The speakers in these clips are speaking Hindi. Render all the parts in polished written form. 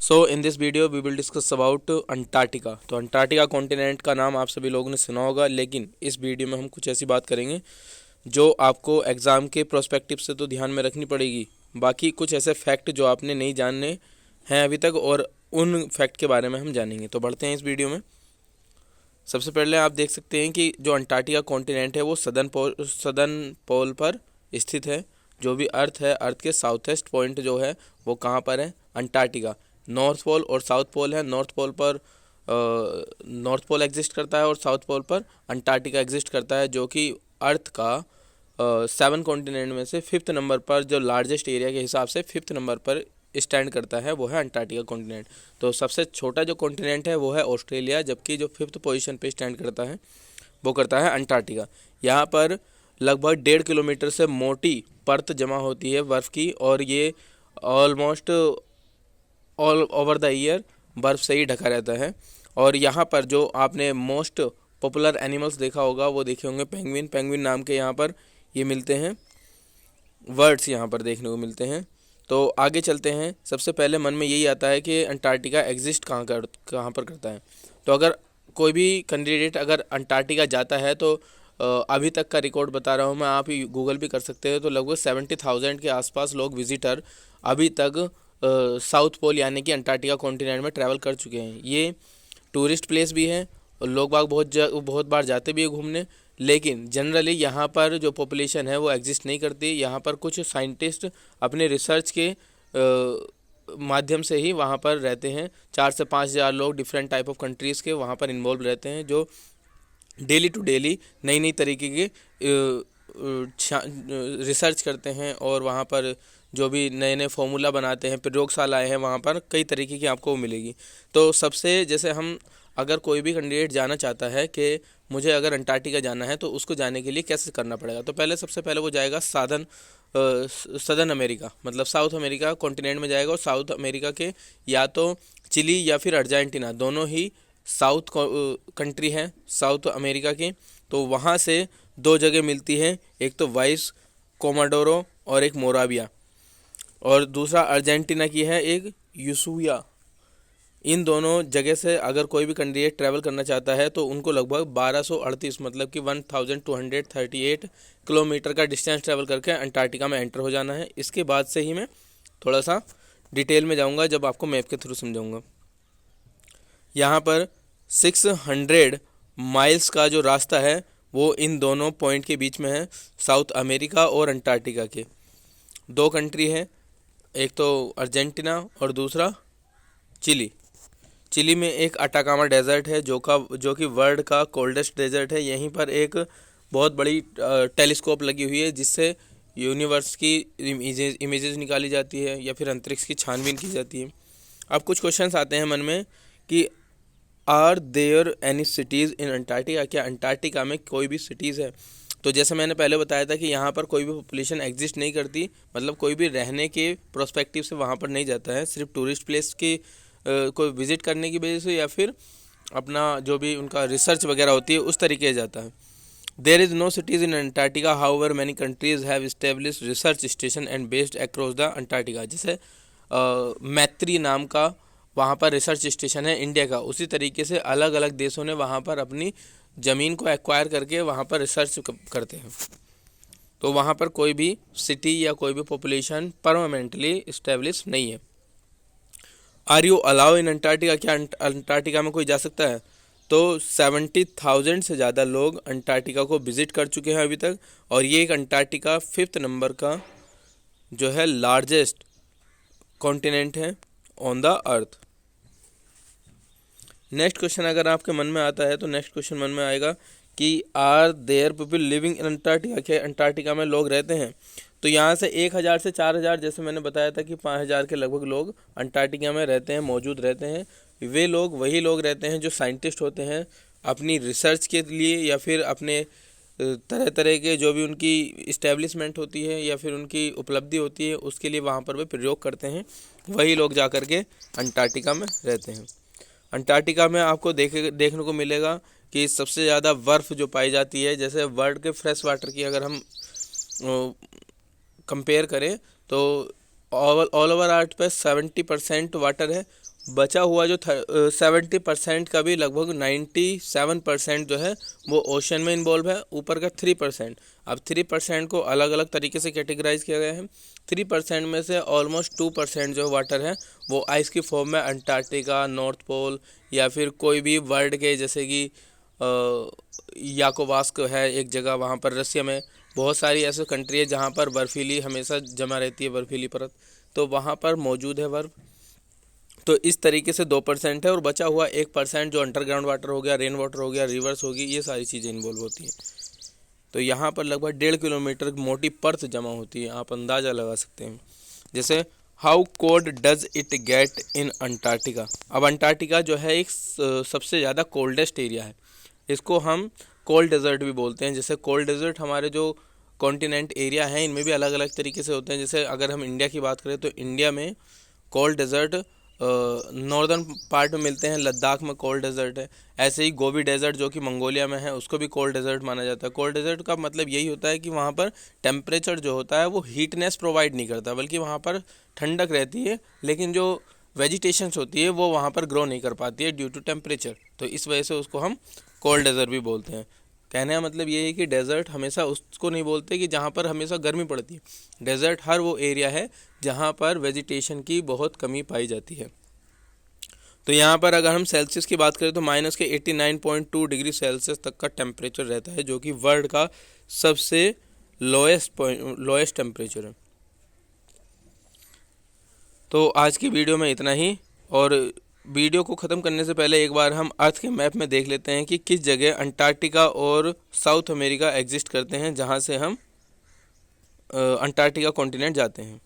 So in this video we will discuss about Antarctica. तो अंटार्कटिका कॉन्टिनेंट का नाम आप सभी लोगों ने सुना होगा, लेकिन इस वीडियो में हम कुछ ऐसी बात करेंगे जो आपको एग्ज़ाम के प्रोस्पेक्टिव से तो ध्यान में रखनी पड़ेगी। बाकी कुछ ऐसे फैक्ट जो आपने नहीं जानने हैं अभी तक, और उन फैक्ट के बारे में हम जानेंगे। तो बढ़ते हैं इस वीडियो में। सबसे पहले आप देख सकते हैं कि जो अंटार्कटिका कॉन्टिनेंट है वो सदर्न पोल पर स्थित है। जो भी अर्थ है, अर्थ के साउथेस्ट पॉइंट जो है वो कहाँ पर है? अंटार्कटिका। नॉर्थ पोल और साउथ पोल है। नॉर्थ पोल पर नॉर्थ पोल एग्जिस्ट करता है और साउथ पोल पर अंटार्कटिका एग्जिस्ट करता है, जो कि अर्थ का 7 कॉन्टिनेंट में से 5th नंबर पर, जो लार्जेस्ट एरिया के हिसाब से 5th नंबर पर स्टैंड करता है, वो है अंटार्कटिका कॉन्टिनेंट। तो सबसे छोटा जो कॉन्टिनेंट है वो है ऑस्ट्रेलिया, जबकि जो 5th पोजीशन पे स्टैंड करता है वो करता है अंटार्कटिका। यहाँ पर लगभग 1.5 किलोमीटर से मोटी परत जमा होती है बर्फ़ की, और ये almost all over the year बर्फ़ से ही ढका रहता है। और यहाँ पर जो आपने मोस्ट पॉपुलर एनिमल्स देखा होगा वो देखे होंगे पेंगुइन। पेंगुइन नाम के यहाँ पर ये मिलते हैं, वर्ड्स यहाँ पर देखने को मिलते हैं। तो आगे चलते हैं। सबसे पहले मन में यही आता है कि अंटार्कटिका एग्जिस्ट कहाँ पर करता है। तो अगर कोई भी कैंडिडेट अगर अंटार्कटिका जाता है तो अभी तक का रिकॉर्ड बता रहा हूँ मैं, आप गूगल भी कर सकते हैं। तो लगभग 70,000 के आसपास लोग विजिटर अभी तक साउथ पोल यानी कि अंटार्कटिका कॉन्टिनेंट में ट्रैवल कर चुके हैं। ये टूरिस्ट प्लेस भी है और लोग बाग बहुत बार जाते भी है घूमने, लेकिन जनरली यहाँ पर जो पॉपुलेशन है वो एग्जिस्ट नहीं करती। यहाँ पर कुछ साइंटिस्ट अपने रिसर्च के माध्यम से ही वहाँ पर रहते हैं। 4 से 5 हज़ार लोग डिफरेंट टाइप ऑफ कंट्रीज़ के वहाँ पर इन्वॉल्व रहते हैं, जो डेली टू डेली नई नई तरीके के रिसर्च करते हैं और वहाँ पर जो भी नए नए फार्मूला बनाते हैं, प्रयोगशालाएँ हैं, वहाँ पर कई तरीके की आपको मिलेगी। तो सबसे जैसे हम अगर कोई भी कैंडिडेट जाना चाहता है कि मुझे अगर अंटार्कटिका जाना है तो उसको जाने के लिए कैसे करना पड़ेगा, तो सबसे पहले वो जाएगा सदर्न अमेरिका, मतलब साउथ अमेरिका कॉन्टिनेंट में जाएगा। और साउथ अमेरिका के या तो चिली या फिर अर्जेंटीना, दोनों ही साउथ कंट्री हैं साउथ अमेरिका की। तो वहाँ से 2 जगह मिलती हैं, एक तो वाइस कोमोडोरो और एक मोराविया, और दूसरा अर्जेंटीना की है एक यूसुया। इन दोनों जगह से अगर कोई भी कैंडिडेट ट्रैवल करना चाहता है तो उनको लगभग 1238 मतलब कि 1238 किलोमीटर का डिस्टेंस ट्रैवल करके अंटार्कटिका में एंटर हो जाना है। इसके बाद से ही मैं थोड़ा सा डिटेल में जाऊंगा जब आपको मैप के थ्रू समझाऊंगा। यहाँ पर 600 माइल्स का जो रास्ता है वो इन दोनों पॉइंट के बीच में है, साउथ अमेरिका और अंटार्कटिका के। 2 कंट्री है, एक तो अर्जेंटीना और दूसरा चिली। चिली में एक अटाकामा डेजर्ट है जो कि वर्ल्ड का कोल्डेस्ट डेजर्ट है। यहीं पर एक बहुत बड़ी टेलीस्कोप लगी हुई है जिससे यूनिवर्स की इमेजेस निकाली जाती है या फिर अंतरिक्ष की छानबीन की जाती है। अब कुछ क्वेश्चंस आते हैं मन में कि are there any cities in Antarctica, क्या अंटार्कटिका में कोई भी सिटीज़ है? तो जैसे मैंने पहले बताया था कि यहाँ पर कोई भी पॉपुलेशन एग्जिस्ट नहीं करती, मतलब कोई भी रहने के प्रोस्पेक्टिव से वहाँ पर नहीं जाता है, सिर्फ टूरिस्ट प्लेस की कोई विजिट करने की वजह से या फिर अपना जो भी उनका रिसर्च वगैरह होती है उस तरीके से जाता है। There is no cities in Antarctica, however many countries have established research station and based across the Antarctica. जैसे मैत्री नाम का वहाँ पर रिसर्च स्टेशन है इंडिया का, उसी तरीके से अलग अलग देशों ने वहाँ पर अपनी ज़मीन को एक्वायर करके वहाँ पर रिसर्च करते हैं। तो वहाँ पर कोई भी सिटी या कोई भी पॉपुलेशन परमानेंटली इस्टेब्लिश नहीं है। Are you allow in Antarctica, क्या अंटार्कटिका में कोई जा सकता है? तो 70,000 से ज़्यादा लोग अंटार्कटिका को विज़िट कर चुके हैं अभी तक, और ये एक अंटार्कटिका 5th नंबर का जो है लार्जेस्ट कॉन्टिनेंट है on the earth. Next question अगर आपके मन में आता है तो नेक्स्ट क्वेश्चन मन में आएगा कि are there people living in Antarctica, क्या अंटार्कटिका में लोग रहते हैं? तो यहाँ से 1,000 से 4,000, जैसे मैंने बताया था कि 5,000 के लगभग लोग अंटार्कटिका में रहते हैं, मौजूद रहते हैं। वे लोग वही लोग रहते हैं जो साइंटिस्ट होते हैं, अपनी रिसर्च के लिए या फिर अपने तरह तरह के जो भी उनकी इस्टेब्लिशमेंट होती है या फिर उनकी उपलब्धि होती है उसके लिए वहाँ पर वे प्रयोग करते हैं। वही लोग जा कर के अंटार्कटिका में रहते हैं। अंटार्कटिका में आपको देखने को मिलेगा कि सबसे ज़्यादा बर्फ़ जो पाई जाती है, जैसे वर्ल्ड के फ्रेश वाटर की अगर हम कंपेयर करें तो ऑल ओवर अर्थ पे 70% वाटर है। बचा हुआ जो 70% का भी लगभग 97% जो है वो ओशन में इन्वॉल्व है। ऊपर का 3%, अब 3% को अलग अलग तरीके से कैटेगराइज किया गया है। 3% में से ऑलमोस्ट 2% जो वाटर है वो आइस की फॉर्म में अंटार्कटिका, नॉर्थ पोल या फिर कोई भी वर्ल्ड के, जैसे कि याकोबास्क है एक जगह, वहाँ पर रसिया में बहुत सारी ऐसी कंट्री है जहाँ पर बर्फीली हमेशा जमा रहती है, बर्फीली परत, तो वहाँ पर मौजूद है बर्फ। तो इस तरीके से 2% है, और बचा हुआ 1% जो अंडरग्राउंड वाटर हो गया, रेन वाटर हो गया, रिवर्स होगी, ये सारी चीज़ें इन्वॉल्व होती हैं। तो यहाँ पर लगभग 1.5 किलोमीटर मोटी परत जमा होती है, आप अंदाज़ा लगा सकते हैं। जैसे how cold does it get in Antarctica. अब अंटार्कटिका जो है एक सबसे ज़्यादा कोल्डेस्ट एरिया है, इसको हम कोल्ड डेजर्ट भी बोलते हैं। जैसे कोल्ड डेजर्ट हमारे जो कॉन्टिनेंट एरिया हैं इनमें भी अलग अलग तरीके से होते हैं। जैसे अगर हम इंडिया की बात करें तो इंडिया में कोल्ड डेजर्ट नॉर्दर्न पार्ट में मिलते हैं, लद्दाख में कोल्ड डेजर्ट है। ऐसे ही गोबी डेजर्ट जो कि मंगोलिया में है, उसको भी कोल्ड डेजर्ट माना जाता है। कोल्ड डेजर्ट का मतलब यही होता है कि वहाँ पर टेम्परेचर जो होता है वो हीटनेस प्रोवाइड नहीं करता, बल्कि वहाँ पर ठंडक रहती है, लेकिन जो वेजिटेशंस होती है वो वहाँ पर ग्रो नहीं कर पाती है ड्यू टू टेम्परेचर। तो इस वजह से उसको हम कोल्ड डेजर्ट भी बोलते हैं। कहने का मतलब ये है कि डेजर्ट हमेशा उसको नहीं बोलते कि जहाँ पर हमेशा गर्मी पड़ती है। डेजर्ट हर वो एरिया है जहाँ पर वेजिटेशन की बहुत कमी पाई जाती है। तो यहाँ पर अगर हम सेल्सियस की बात करें तो माइनस के 89.2 डिग्री सेल्सियस तक का टेम्परेचर रहता है, जो कि वर्ल्ड का सबसे लोएस्ट टेम्परेचर है। तो आज की वीडियो में इतना ही, और वीडियो को ख़त्म करने से पहले एक बार हम अर्थ के मैप में देख लेते हैं कि किस जगह अंटार्कटिका और साउथ अमेरिका एग्जिस्ट करते हैं, जहाँ से हम अंटार्कटिका कॉन्टिनेंट जाते हैं।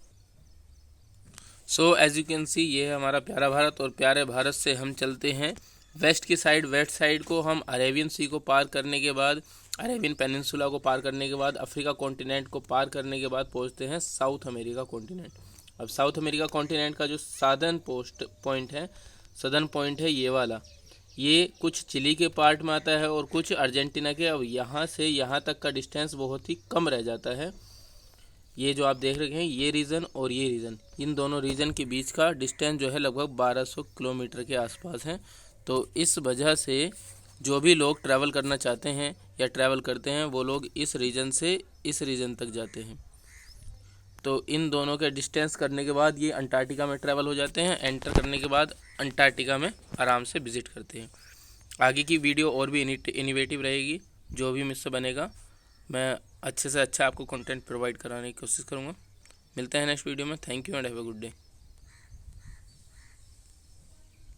So as you can see, ये है हमारा प्यारा भारत, और प्यारे भारत से हम चलते हैं वेस्ट की साइड। वेस्ट साइड को हम अरेबियन सी को पार करने के बाद, अरेबियन पेनिनसुला को पार करने के बाद, अफ्रीका कॉन्टिनेंट को पार करने के बाद पहुंचते हैं साउथ अमेरिका कॉन्टिनेंट। अब साउथ अमेरिका कॉन्टिनेंट का जो सदर्न पॉइंट है ये वाला, ये कुछ चिली के पार्ट में आता है और कुछ अर्जेंटीना के। अब यहाँ से यहाँ तक का डिस्टेंस बहुत ही कम रह जाता है। ये जो आप देख रहे हैं ये रीजन और ये रीजन, इन दोनों रीजन के बीच का डिस्टेंस जो है लगभग 1200 किलोमीटर के आसपास है। तो इस वजह से जो भी लोग ट्रैवल करना चाहते हैं या ट्रैवल करते हैं वो लोग इस रीजन से इस रीजन तक जाते हैं। तो इन दोनों के डिस्टेंस करने के बाद ये अंटार्कटिका में ट्रैवल हो जाते हैं। एंटर करने के बाद अंटार्कटिका में आराम से विज़िट करते हैं। आगे की वीडियो और भी इनोवेटिव रहेगी, जो भी मुझसे बनेगा मैं अच्छे से अच्छा आपको कंटेंट प्रोवाइड कराने की कोशिश करूँगा। मिलते हैं नेक्स्ट वीडियो में। Thank you and have a good day.